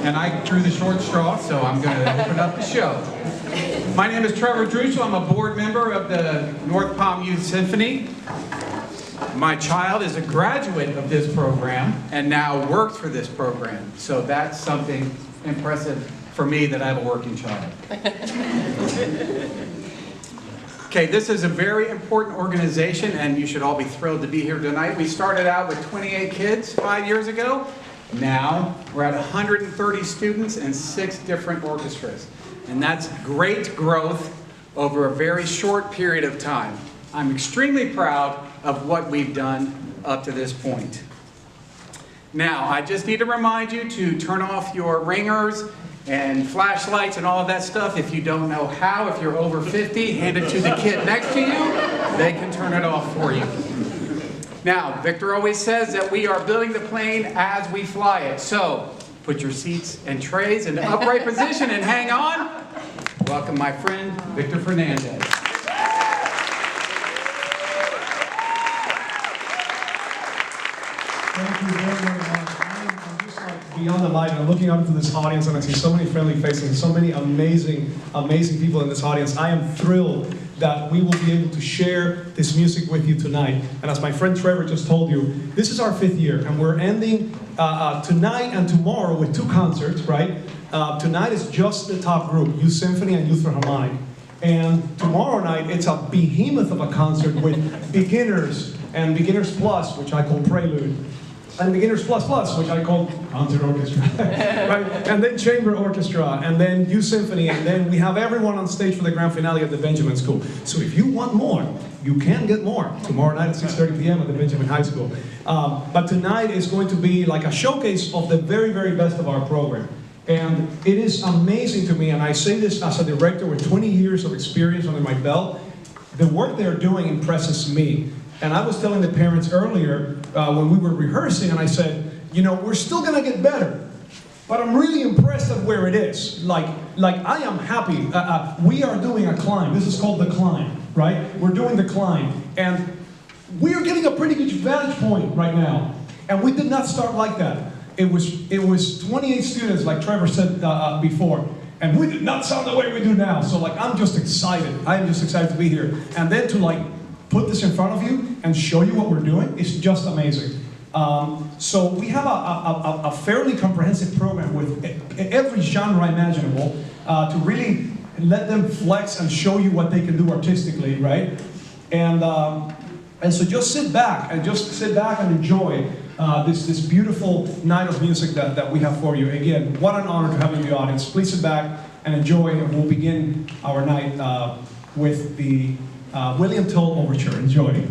and I drew the short straw, so I'm going to open up the show. My name is Trevor Drushal. I'm a board member of the North Palm Youth Symphony. My child is a graduate of this program and now works for this program. So that's something impressive for me, that I have a working child. Okay, this is a very important organization, and you should all be thrilled to be here tonight. We started out with 28 kids 5 years ago. Now we're at 130 students and 6 different orchestras. And that's great growth over a very short period of time. I'm extremely proud of what we've done up to this point. Now, I just need to remind you to turn off your ringers and flashlights and all of that stuff. If you don't know how, if you're over 50, hand it to the kid next to you. They can turn it off for you. Now, Victor always says that we are building the plane as we fly it. So, put your seats and trays in the upright position and hang on. Welcome my friend, Victor Fernandez. Thank you very, very much. I'm just like beyond the light, and I'm looking out into this audience, and I see so many friendly faces and so many amazing, amazing people in this audience. I am thrilled that we will be able to share this music with you tonight. And as my friend Trevor just told you, this is our 5th year, and we're ending tonight and tomorrow with 2 concerts, right? Tonight is just the top group, Youth Symphony and Youth Philharmonic. And tomorrow night, it's a behemoth of a concert with beginners and Beginners Plus, which I call Prelude, and Beginners Plus Plus, which I call Concert Orchestra, right? And then Chamber Orchestra, and then Youth Symphony, and then we have everyone on stage for the grand finale at the Benjamin School. So if you want more, you can get more tomorrow night at 6:30 p.m. at the Benjamin High School. But tonight is going to be like a showcase of the very, very best of our program. And it is amazing to me, and I say this as a director with 20 years of experience under my belt, the work they're doing impresses me. And I was telling the parents earlier when we were rehearsing, and I said, you know, we're still gonna get better, but I'm really impressed at where it is. Like I am happy. We are doing a climb. This is called the climb, right? We're doing the climb, and we are getting a pretty good vantage point right now. And we did not start like that. It was 28 students, like Trevor said before, and we did not sound the way we do now. So like, I'm just excited. I am just excited to be here, and then to like put this in front of you and show you what we're doing is just amazing. So we have a fairly comprehensive program with every genre imaginable to really let them flex and show you what they can do artistically, right? And so just sit back and enjoy this beautiful night of music that we have for you. Again, what an honor to have you in the audience. Please sit back and enjoy, and we'll begin our night with the William Tell Overture. Enjoy.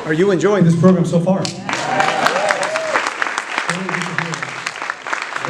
Are you enjoying this program so far? Very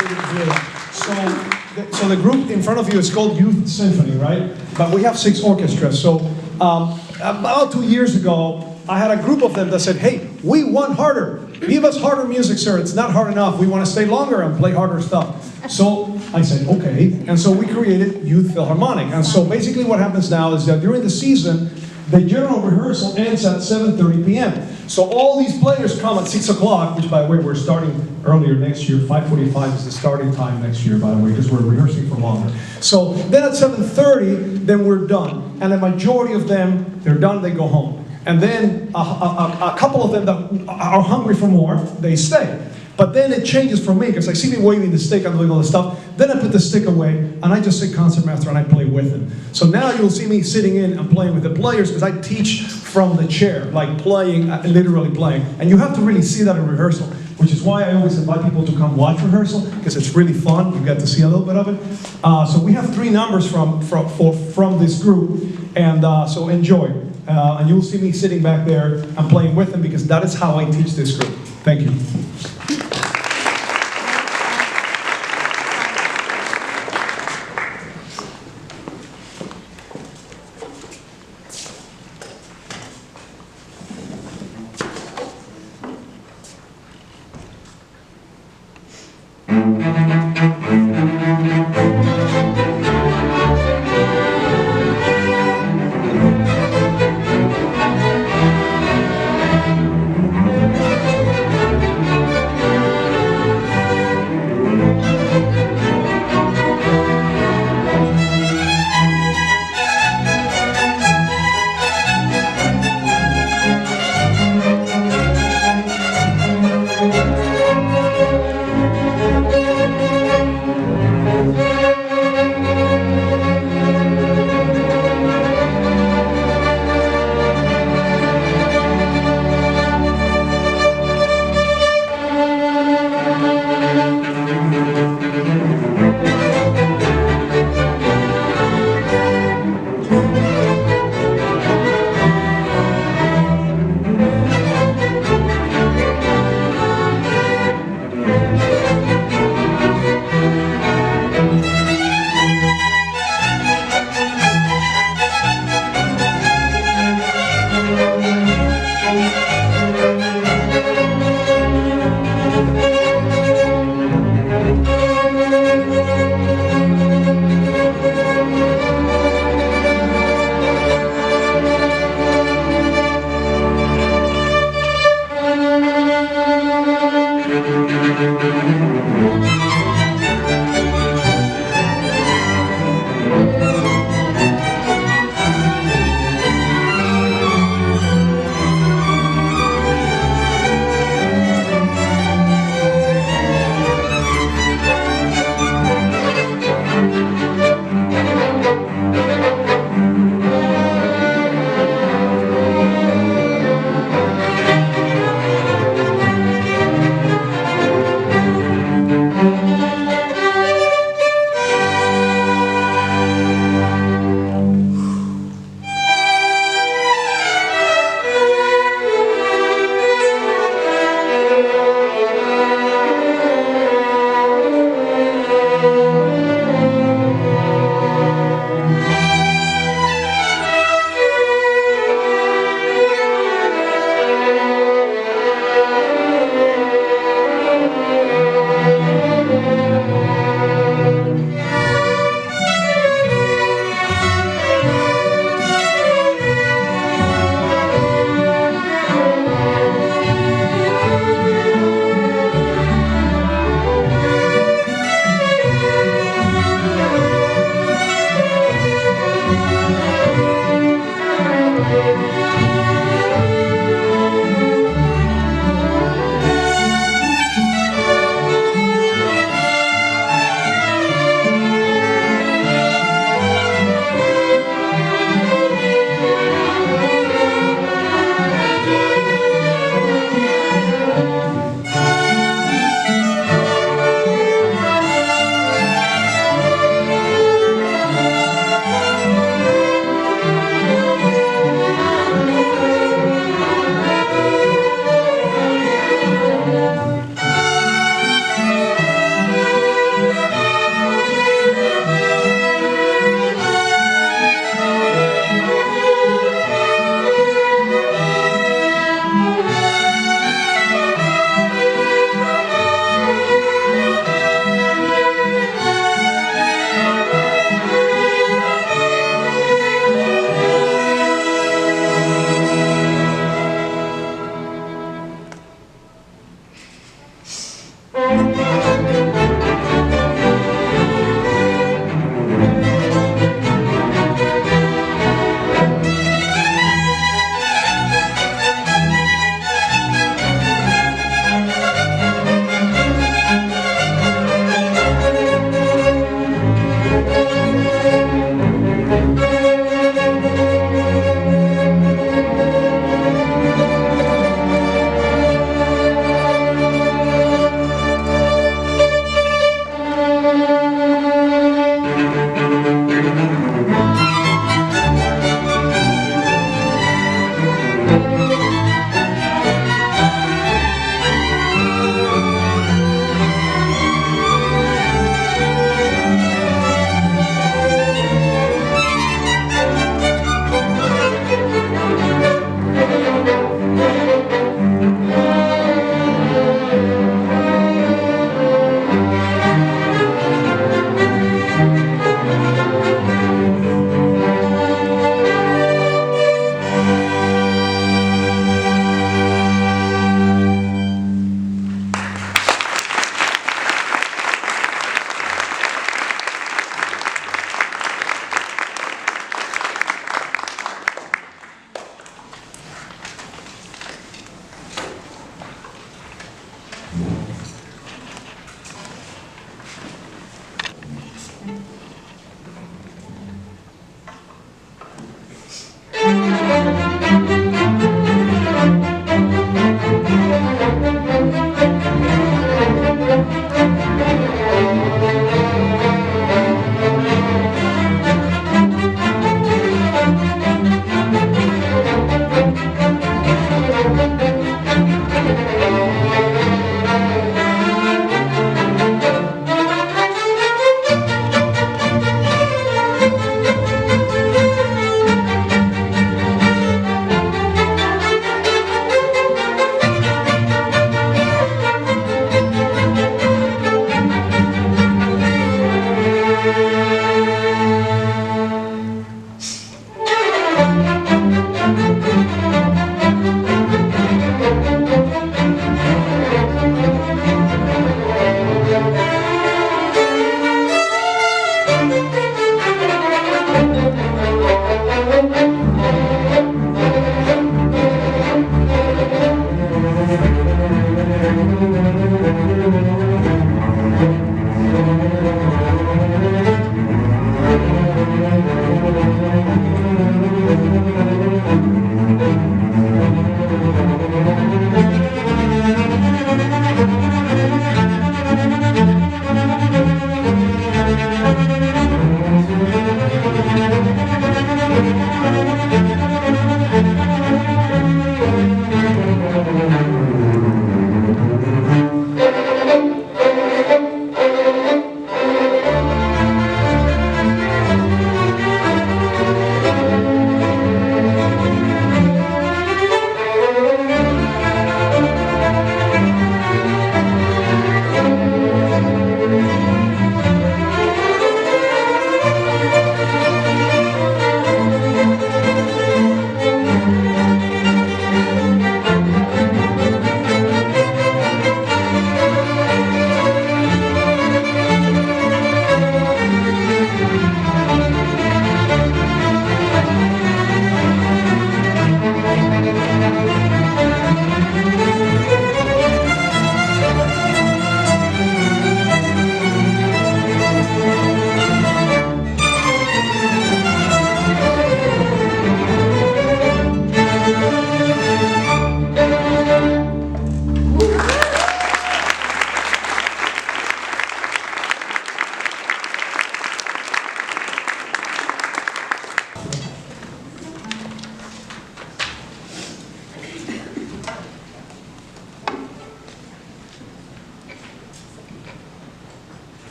good to hear that. So the group in front of you is called Youth Symphony, right? But we have 6 orchestras. So about 2 years ago, I had a group of them that said, hey, we want harder. Give us harder music, sir. It's not hard enough. We want to stay longer and play harder stuff. So I said, okay. And so we created Youth Philharmonic. And so basically what happens now is that during the season, the general rehearsal ends at 7:30 p.m. So all these players come at 6 o'clock, which by the way, we're starting earlier next year. 5:45 is the starting time next year, by the way, because we're rehearsing for longer. So then at 7:30, then we're done. And the majority of them, they're done, they go home. And then a couple of them that are hungry for more, they stay. But then it changes for me, because I see me waving the stick and doing all this stuff. Then I put the stick away, and I just say concertmaster, and I play with him. So now you'll see me sitting in and playing with the players, because I teach from the chair, like playing, literally playing. And you have to really see that in rehearsal, which is why I always invite people to come watch rehearsal, because it's really fun. You get to see a little bit of it. So we have 3 numbers from this group, and so enjoy. And you'll see me sitting back there and playing with them, because that is how I teach this group. Thank you.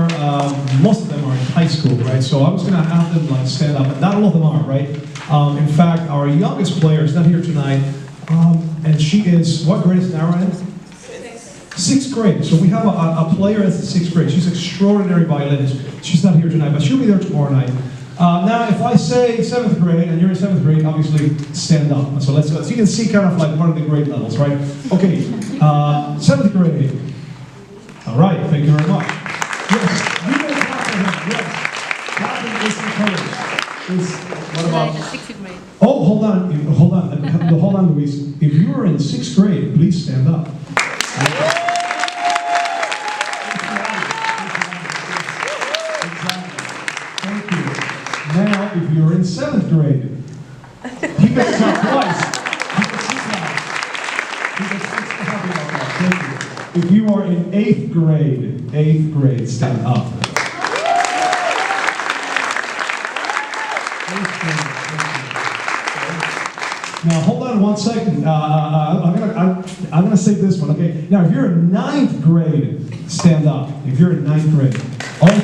are, most of them are in high school, right? So I was going to have them like stand up, and not all of them are, right? In fact, our youngest player is not here tonight, and she is, what grade is Nara in? Sixth grade. So we have a player that's in sixth grade. She's extraordinary violinist. She's not here tonight, but she'll be there tomorrow night. Now, if I say seventh grade, and you're in seventh grade, obviously stand up. So let's so you can see kind of like one of the grade levels, right? Okay, seventh grade. All right, thank you very much. Yes, you may clap for him. Yes, clapping is encouraged. What about? Sixth grade. Oh, hold on, Louise. If you are in sixth grade, please stand up. Now, if you're in seventh grade, he gets up twice. Thank you. If you are in eighth grade, stand up. Now, hold on one second. I'm gonna say this one, okay? Now, if you're in ninth grade, stand up. If you're in ninth grade, okay.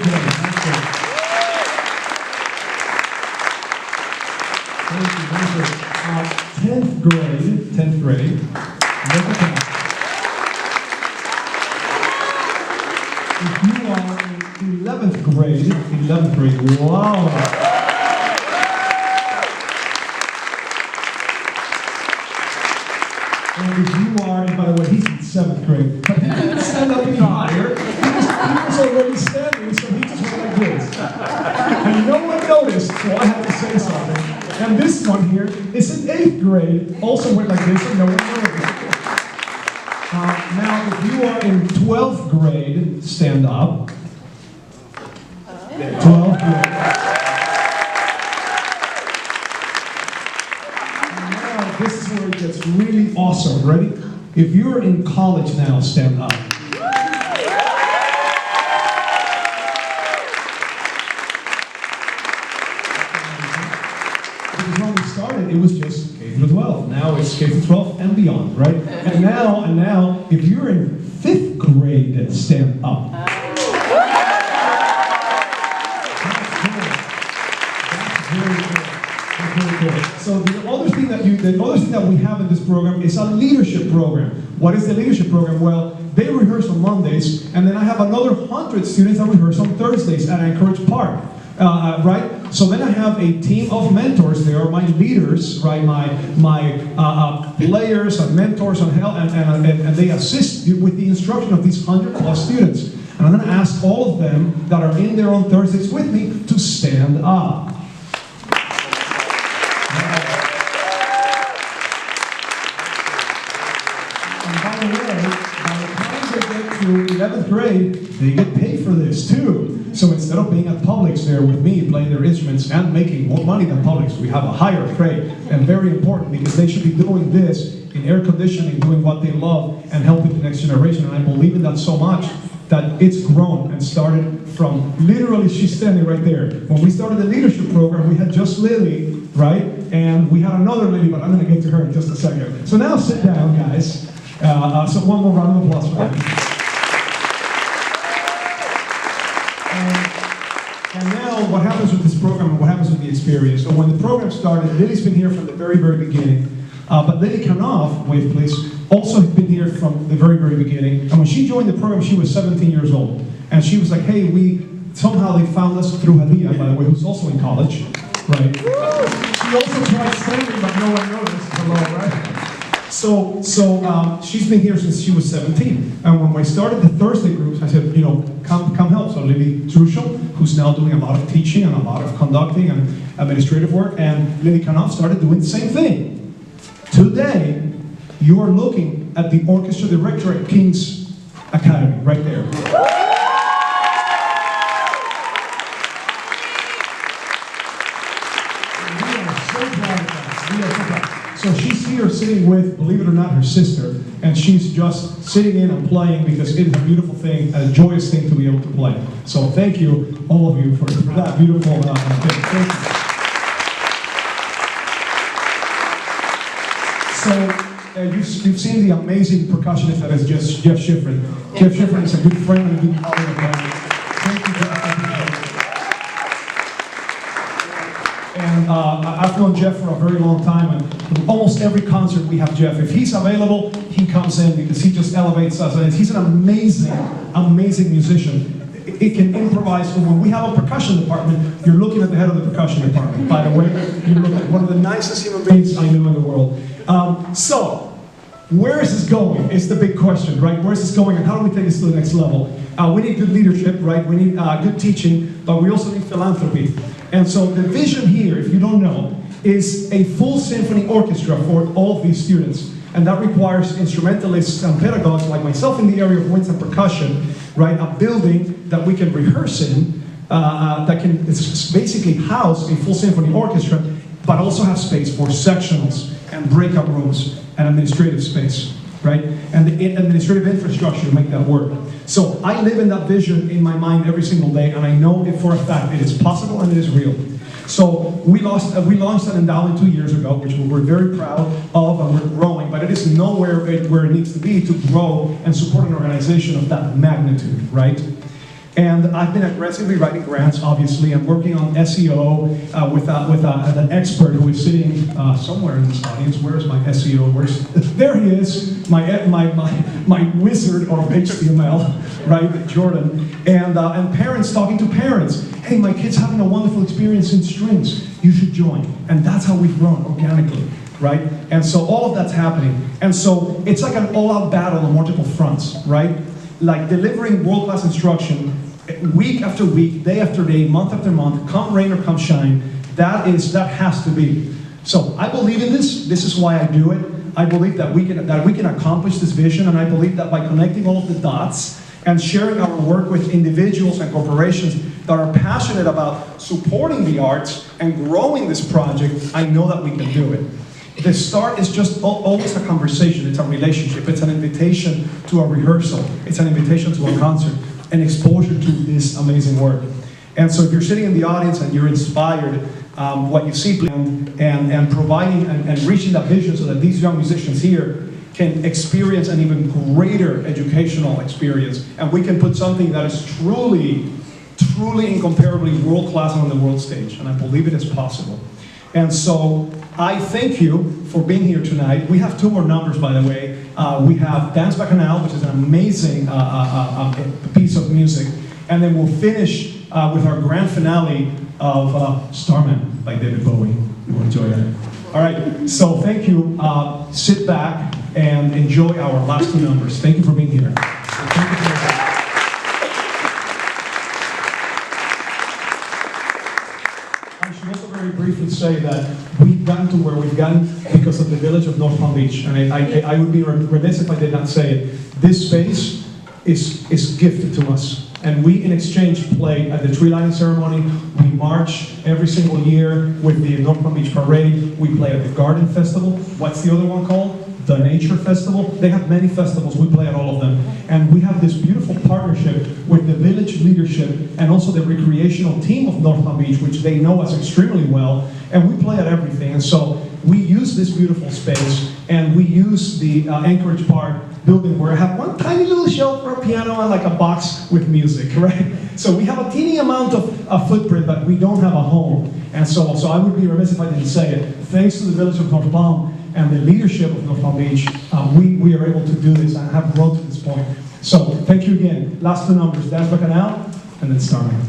Ninth grade. Tenth grade, look at that. If you are in 11th grade, wow. And if you are, and by the way, he's in 7th grade, but he didn't stand up any higher. He was already standing, so he just went like this. And no one noticed, so I had to say something. And this one here is in 8th grade, also went like this, and no one noticed. Now, if you are in 12th grade, stand up. 12th grade. And now, this is where it gets really awesome. Ready? If you're in college now, stand up. It was just K through 12. Now it's K through 12 and beyond, right? And now, if you're in 5th grade, stand up. That's very cool. So the other thing that we have in this program is a leadership program. What is the leadership program? Well, they rehearse on Mondays, and then I have another 100 students that rehearse on Thursdays, and I encourage Bart. Right? So then I have a team of mentors. They are my leaders, right? My players and mentors and they assist you with the instruction of these 100+ students. And I'm going to ask all of them that are in there on Thursdays with me to stand up. And by the way, by the time they get to 11th grade, they get paid for this too. So instead of being at Publix there with me, playing their instruments and making more money than Publix, we have a higher rate. And very important, because they should be doing this in air conditioning, doing what they love, and helping the next generation. And I believe in that so much that it's grown and started from, literally, she's standing right there. When we started the leadership program, we had just Lily, right? And we had another Lily, but I'm going to get to her in just a second. So now sit down, guys. So one more round of applause for them. And now, what happens with this program and what happens with the experience? So when the program started, Lily's been here from the very, very beginning. But Lily Kanoff, wave please, also has been here from the very, very beginning. And when she joined the program, she was 17 years old. And she was like, hey, somehow they found us through Hadia, by the way, who's also in college, right? She also tried standing, but no one noticed. Hello, right? So she's been here since she was 17. And when we started the Thursday groups, I said, come help. So Lily Drushal, who's now doing a lot of teaching and a lot of conducting and administrative work, and Lily Kanoff started doing the same thing. Today, you are looking at the orchestra director at King's Academy, right there. And we are so proud of that. We are so proud. So she's here sitting with, believe it or not, her sister, and she's just sitting in and playing because it is a beautiful thing, a joyous thing to be able to play. So thank you, all of you, for that beautiful thing. Thank you. So you've seen the amazing percussionist that is just Jeff Schifrin. Jeff Schifrin is a good friend and a good colleague of mine. Thank you And I've known Jeff for a very long time, and almost every concert we have Jeff. If he's available, he comes in because he just elevates us. And he's an amazing, amazing musician. It can improvise. When we have a percussion department, you're looking at the head of the percussion department, by the way. You look at one of the nicest human beings I knew in the world. So, where is this going? Is the big question, right? Where is this going, and how do we take this to the next level? We need good leadership, right? We need good teaching, but we also need philanthropy. And so the vision here, if you don't know, is a full symphony orchestra for all of these students. And that requires instrumentalists and pedagogues like myself in the area of winds and percussion, right? A building that we can rehearse in, that can basically house a full symphony orchestra, but also have space for sectionals and breakout rooms and administrative space, right? And the administrative infrastructure to make that work. So I live in that vision in my mind every single day, and I know it for a fact it is possible and it is real. So we launched an endowment 2 years ago, which we're very proud of, and we're growing, but it is nowhere where it needs to be to grow and support an organization of that magnitude, right? And I've been aggressively writing grants, obviously. I'm working on SEO with an expert who is sitting somewhere in this audience. Where's my SEO? There he is, my wizard of HTML, right, Jordan. And parents talking to parents. Hey, my kid's having a wonderful experience in strings. You should join. And that's how we've grown organically, right? And so all of that's happening. And so it's like an all-out battle on multiple fronts, right? Like delivering world-class instruction week after week, day after day, month after month, come rain or come shine. That has to be. So I believe in this. This is why I do it. I believe that we can accomplish this vision, and I believe that by connecting all of the dots and sharing our work with individuals and corporations that are passionate about supporting the arts and growing this project, I know that we can do it. The start is just always a conversation. It's a relationship. It's an invitation to a rehearsal. It's an invitation to a concert, an exposure to this amazing work. And so if you're sitting in the audience and you're inspired, what you see and providing and reaching that vision so that these young musicians here can experience an even greater educational experience, and we can put something that is truly, truly incomparably world-class on the world stage, and I believe it is possible. And so I thank you for being here tonight. We have two more numbers, by the way. We have Danse Bacchanale, which is an amazing piece of music, and then we'll finish with our grand finale of Starman by David Bowie. You will enjoy that. All right, so thank you. Sit back and enjoy our last two numbers. Thank you for being here. I should also very briefly say that we've gotten to where we've gotten because of the village of North Palm Beach. And I would be remiss if I did not say it. This space is gifted to us. And we, in exchange, play at the tree lighting ceremony. We march every single year with the North Palm Beach Parade. We play at the Garden Festival. What's the other one called? The Nature Festival. They have many festivals. We play at all of them. And we have this beautiful partnership with the village leadership and also the recreational team of North Palm Beach, which they know us extremely well. And we play at everything. And so we use this beautiful space, and we use the Anchorage Park building where I have one tiny little shelf for a piano and like a box with music, right? So we have a teeny amount of a footprint, but we don't have a home. And so I would be remiss if I didn't say it. Thanks to the village of North Palm and the leadership of North Palm Beach, we are able to do this and have grown to this point. So thank you again. Last two numbers, Danse Bacchanale and then Starman.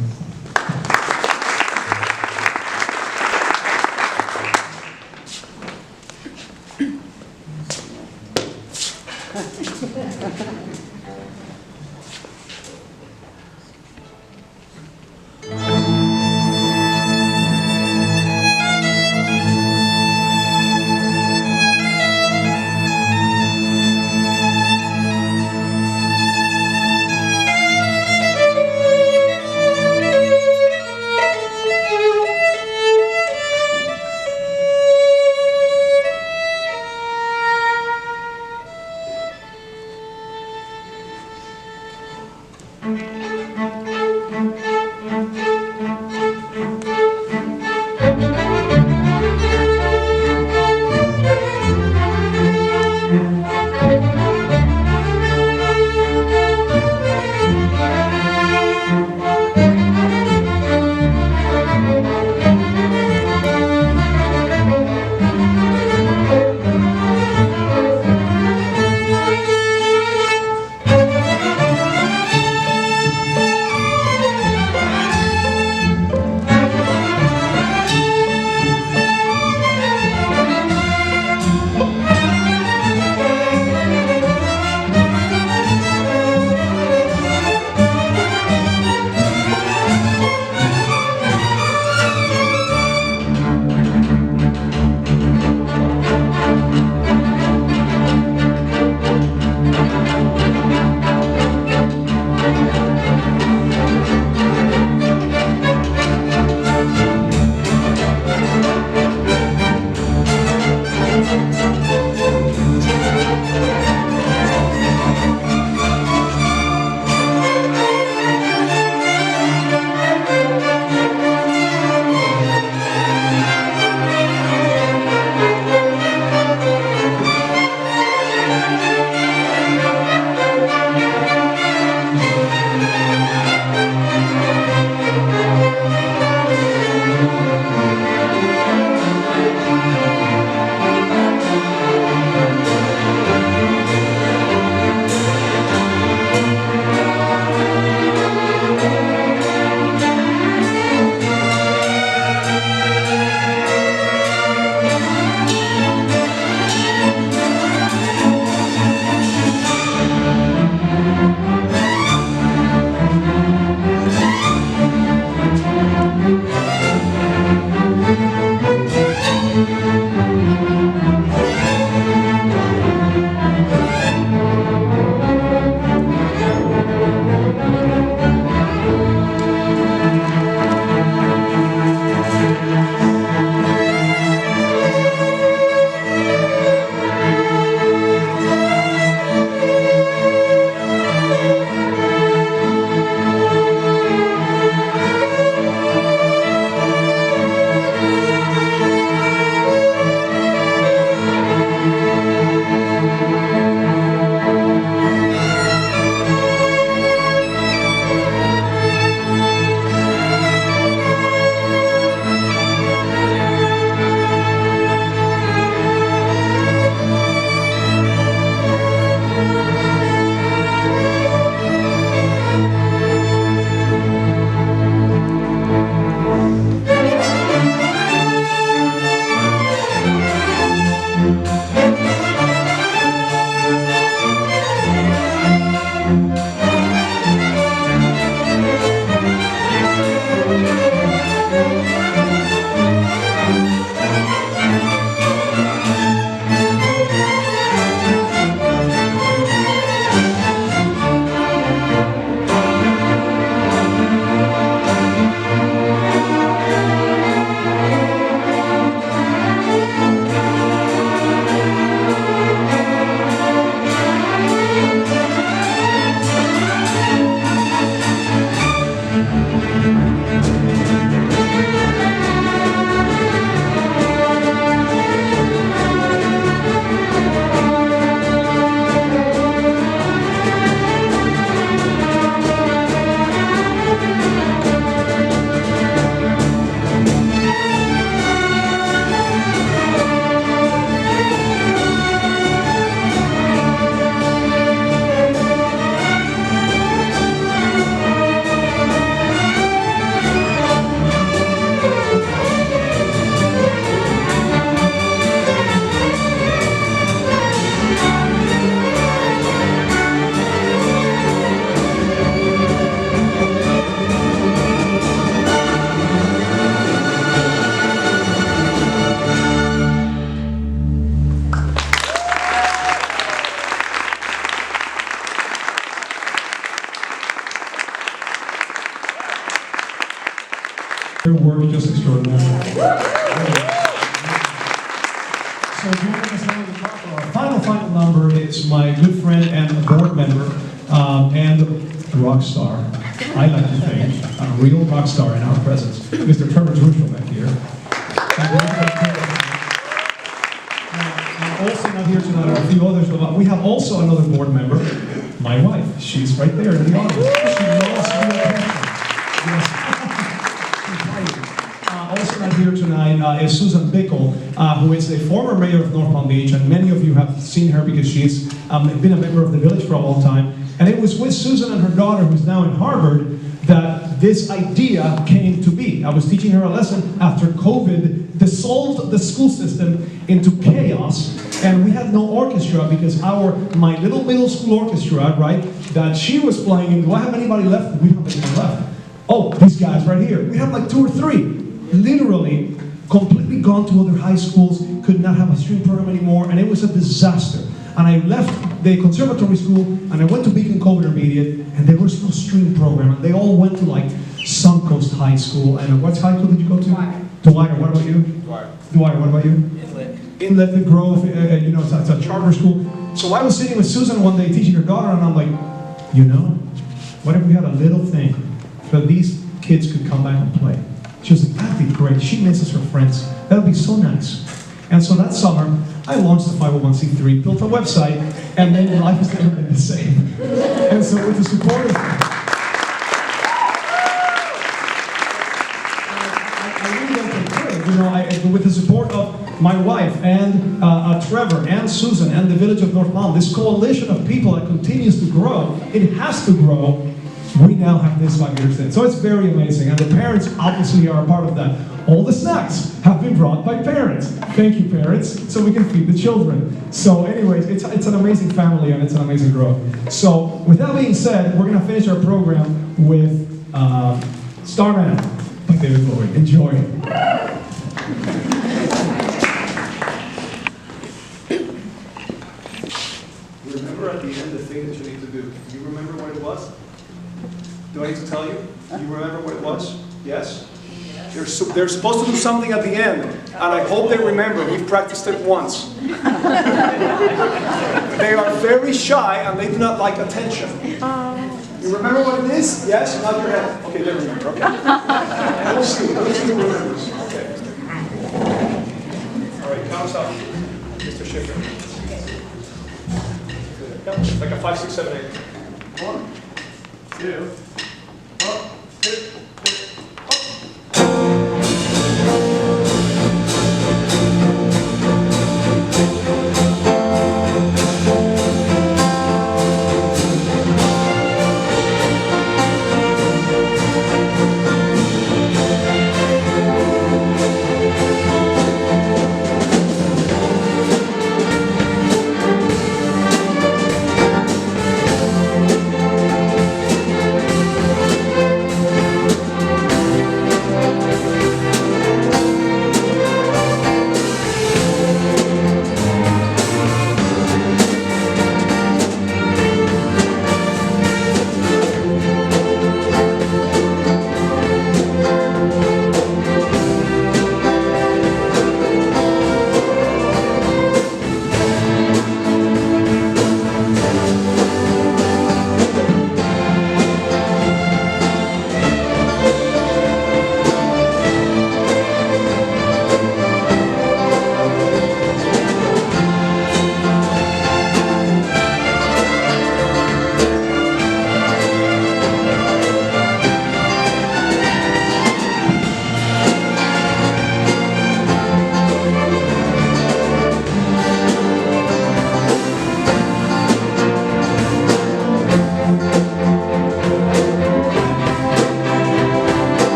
Their work is just extraordinary. So joining us now to talk about our final number is my good friend and board member and rock star, I like to think, a real rock star in our presence, Mr. Trevor Drushal back here. And also not here tonight are a few others, but we have also another board member, my wife. She's right there in the audience. She loves real passion. Yes. Also not here tonight is Susan Bickle, who is a former mayor of North Palm Beach, and many of you have seen her because she's been a member of the village for a long time. And it was with Susan and her daughter, who's now in Harvard, that this idea came to be. I was teaching her a lesson after COVID dissolved the school system into chaos, and we had no orchestra because my little middle school orchestra, right, that she was playing in, do I have anybody left? We don't have anyone left. Oh, these guys right here. We have like 2 or 3. Literally, completely gone to other high schools, could not have a string program anymore, and it was a disaster. And I left the conservatory school, and I went to Beacon Cove Intermediate, and there was no string program, and they all went to like Suncoast High School, and what high school did you go to? Dwyer. Dwyer, what about you? Dwyer. Dwyer, what about you? Inlet, the Grove, you know, it's a charter school. So I was sitting with Susan one day teaching her daughter, and I'm like, you know, what if we had a little thing that these kids could come back and play? She was like, that'd be great. She misses her friends. That would be so nice. And so that summer, I launched the 501c3, built a website, and then life has never been the same. And so with the support of with the support of my wife and Trevor and Susan and the village of North Palm, this coalition of people that continues to grow, it has to grow. We now have this 5 years in. So it's very amazing. And the parents obviously are a part of that. All the snacks have been brought by parents. Thank you, parents, so we can feed the children. So anyways, it's an amazing family and it's an amazing growth. So with that being said, we're going to finish our program with Starman by David Bowie. Enjoy. Remember at the end the thing that you need to do. Do you remember what it was? Do I need to tell you? You remember what it was? Yes? They're supposed to do something at the end, and I hope they remember. We've practiced it once. They are very shy, and they do not like attention. You remember what it is? Yes? Nod your head. Okay, they remember. Okay. Let's see who remembers. Okay. All right, count us out, Mr. Schiffer. Like a 5, 6, 7, 8. 1, 2, 1, 2, 3.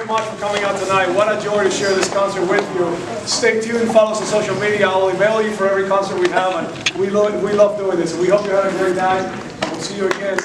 much for coming out tonight. What a joy to share this concert with you. Stay tuned, follow us on social media. I will email you for every concert we have, and we love doing this. We hope you had a great night. We'll see you again